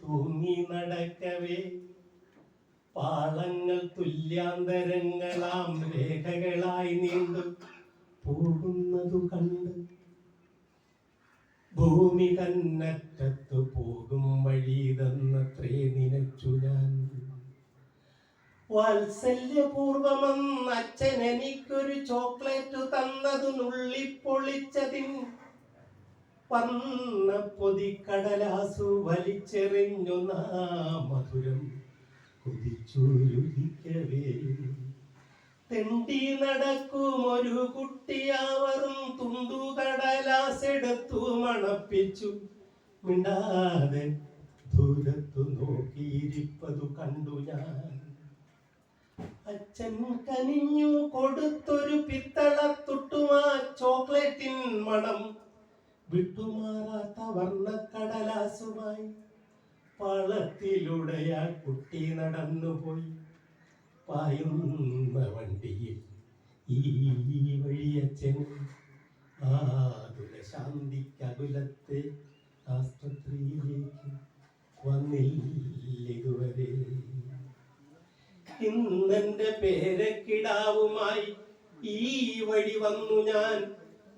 തൂങ്ങി നടക്കവേ പാളങ്ങൾ തുല്യാന്തരങ്ങളാം രേഖകളായി നീണ്ടു പോകുന്നതു കണ്ട് ഭൂമി തന്നറ്റത്തു പോകും വഴിതെന്നത്രേ നിനച്ചു ഞാൻ. വാത്സല്യപൂർവമെന്ന് അച്ഛൻ എനിക്കൊരു ചോക്ലേറ്റ് തന്നതു നുള്ളിപ്പൊളിച്ചതിൻ വന്ന പൊതിക്കടലാസു വലിച്ചെറിഞ്ഞു മധുരം കുതിച്ചുരുതിക്കവേ തെണ്ടി നടക്കും ഒരു കുട്ടിയാവറും തുണ്ടു കടലാസെടുത്തു മണപ്പിച്ചു മിണ്ടാതെ ദൂരത്തു നോക്കിയിരിപ്പതു കണ്ടു ഞാൻ. അച്ഛൻ കനിഞ്ഞു കൊടുത്തൊരു പിത്തളത്തുട്ടുമാ ചോക്ലേറ്റിൻ മണം വിട്ടുമാറാത്ത വർണ്ണക്കടലാസുമായി പാളത്തിലൂടെ ആ കുട്ടി നടന്നുപോയി. പായുന്ന വണ്ടിയിൽ ഈ വഴിയച്ഛൻ ആതുര ശാന്തിക്കകുലത്തെ ആസ്പത്രിയിലേക്ക് വന്നില്ലിതുവരെ. ഇന്നെന്റെ പേരക്കിടാവുമായി ഈ വഴി വന്നു ഞാൻ.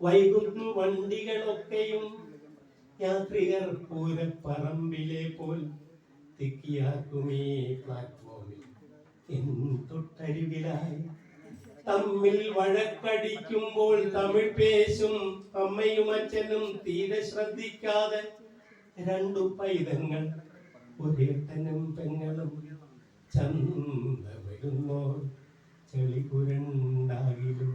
വൈകുന്നു വണ്ടികളൊക്കെയും യാത്രികർ പൂരപ്പറമ്പിലെ പോൽ തിക്കിയാക്കുമേ പ്ലാറ്റ്ഫോമിൽ എൻ തൊട്ടരികിലായി. തമ്മിൽ വഴക്കടിക്കുമ്പോൾ തമിഴ് പേശും അമ്മയും അച്ഛനും തീരെ ശ്രദ്ധിക്കാതെ രണ്ടു പൈതങ്ങൾ ഒരേട്ടനും പെങ്ങളും ചന്ത വരുന്നോ ചെളിപുരണ്ടാകിലും